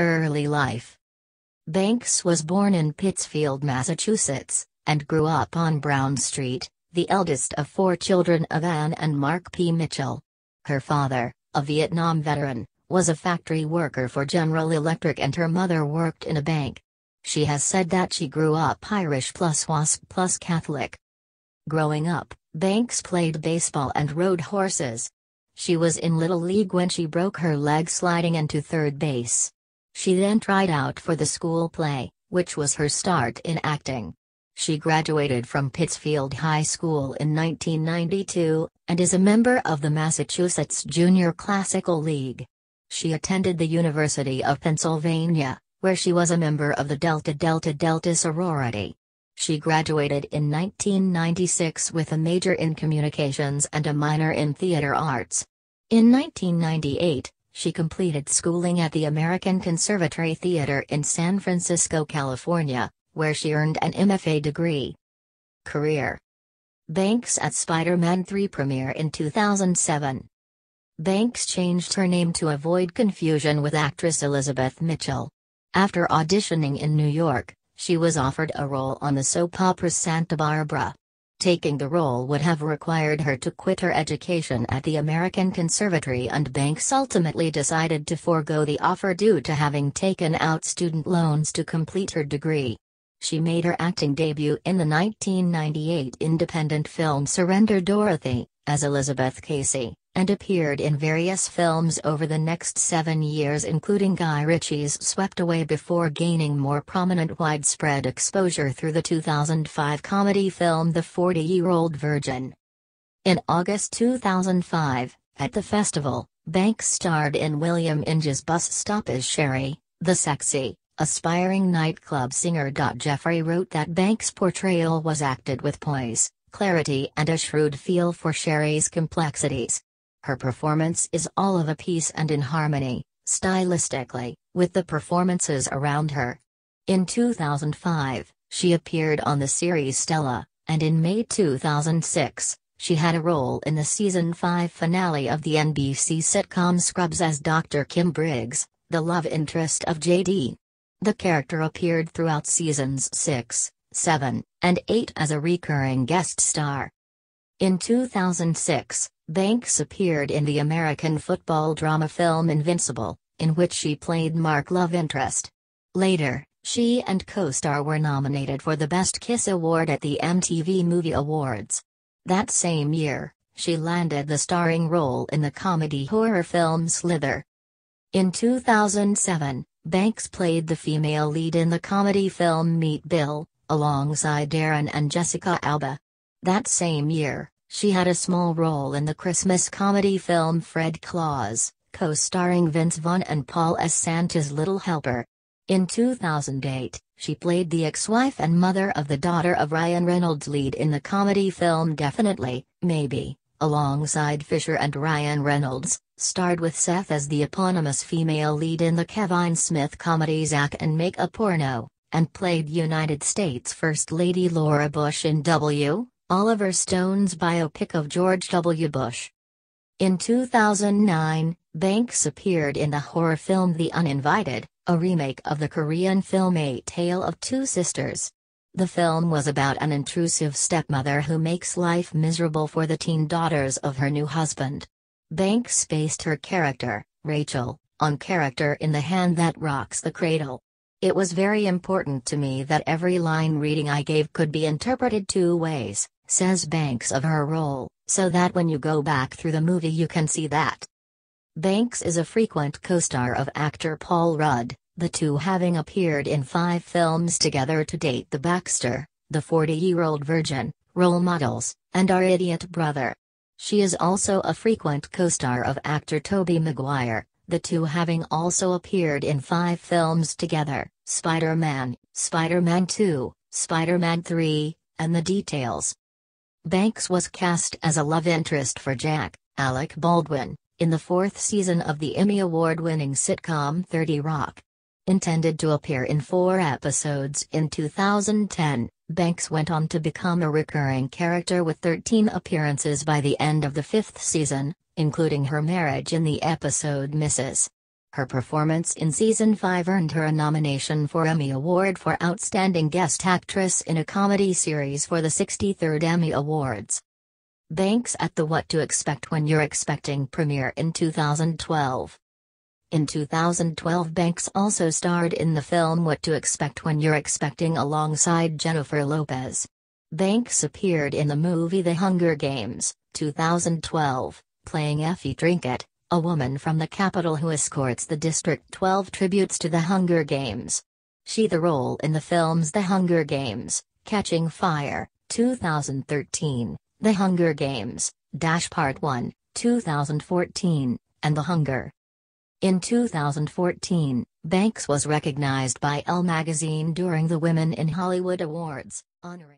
Early life. Banks was born in Pittsfield, Massachusetts, and grew up on Brown Street, the eldest of four children of Anne and Mark P. Mitchell. Her father, a Vietnam veteran, was a factory worker for General Electric, and her mother worked in a bank. She has said that she grew up Irish plus WASP plus Catholic. Growing up, Banks played baseball and rode horses. She was in Little League when she broke her leg sliding into third base. She then tried out for the school play, which was her start in acting. She graduated from Pittsfield High School in 1992, and is a member of the Massachusetts Junior Classical League. She attended the University of Pennsylvania, where she was a member of the Delta Delta Delta sorority. She graduated in 1996 with a major in communications and a minor in theater arts. In 1998, she completed schooling at the American Conservatory Theater in San Francisco, California, where she earned an MFA degree. Career. Banks at Spider-Man 3 premiere in 2007. Banks changed her name to avoid confusion with actress Elizabeth Mitchell. After auditioning in New York, she was offered a role on the soap opera Santa Barbara. Taking the role would have required her to quit her education at the American Conservatory, and Banks ultimately decided to forego the offer due to having taken out student loans to complete her degree. She made her acting debut in the 1998 independent film Surrender Dorothy, as Elizabeth Casey, and appeared in various films over the next 7 years, including Guy Ritchie's Swept Away, before gaining more prominent widespread exposure through the 2005 comedy film The 40-Year-Old Virgin. In August 2005, at the festival, Banks starred in William Inge's Bus Stop as Sherry, the sexy, aspiring nightclub singer. Jeffrey wrote that Banks' portrayal was acted with poise, clarity, and a shrewd feel for Sherry's complexities. Her performance is all of a piece and in harmony, stylistically, with the performances around her. In 2005, she appeared on the series Stella, and in May 2006, she had a role in the season 5 finale of the NBC sitcom Scrubs as Dr. Kim Briggs, the love interest of JD. The character appeared throughout seasons 6, 7, and 8 as a recurring guest star. In 2006, Banks appeared in the American football drama film Invincible, in which she played Mark's love interest. Later, she and co-star were nominated for the Best Kiss Award at the MTV Movie Awards. That same year, she landed the starring role in the comedy horror film Slither. In 2007, Banks played the female lead in the comedy film Meet Bill, alongside Darren and Jessica Alba. That same year, she had a small role in the Christmas comedy film Fred Claus, co-starring Vince Vaughn and Paul as Santa's little helper. In 2008, she played the ex-wife and mother of the daughter of Ryan Reynolds' lead in the comedy film Definitely, Maybe, alongside Fisher, and Ryan Reynolds starred with Seth as the eponymous female lead in the Kevin Smith comedy Zack and Make a Porno, and played United States First Lady Laura Bush in Oliver Stone's biopic of George W. Bush. In 2009, Banks appeared in the horror film The Uninvited, a remake of the Korean film A Tale of Two Sisters. The film was about an intrusive stepmother who makes life miserable for the teen daughters of her new husband. Banks based her character, Rachel, on character in The Hand That Rocks the Cradle. It was very important to me that every line reading I gave could be interpreted two ways, says Banks of her role, so that when you go back through the movie you can see that. Banks is a frequent co-star of actor Paul Rudd, the two having appeared in 5 films together to date: The Baxter, The 40-Year-Old Virgin, Role Models, and Our Idiot Brother. She is also a frequent co-star of actor Tobey Maguire, the two having also appeared in 5 films together: Spider-Man, Spider-Man 2, Spider-Man 3, and The Details. Banks was cast as a love interest for Jack, Alec Baldwin, in the 4th season of the Emmy Award-winning sitcom 30 Rock. Intended to appear in 4 episodes in 2010, Banks went on to become a recurring character with 13 appearances by the end of the 5th season, including her marriage in the episode Mrs. Her performance in Season 5 earned her a nomination for Emmy Award for Outstanding Guest Actress in a Comedy Series for the 63rd Emmy Awards. Banks at the What to Expect When You're Expecting premiere in 2012. In 2012, Banks also starred in the film What to Expect When You're Expecting alongside Jennifer Lopez. Banks appeared in the movie The Hunger Games, 2012, playing Effie Trinket, a woman from the Capitol who escorts the District 12 tributes to the Hunger Games. She the role in the films The Hunger Games, Catching Fire, 2013, The Hunger Games, Part 1, 2014, and The Hunger. In 2014, Banks was recognized by Elle magazine during the Women in Hollywood Awards, honoring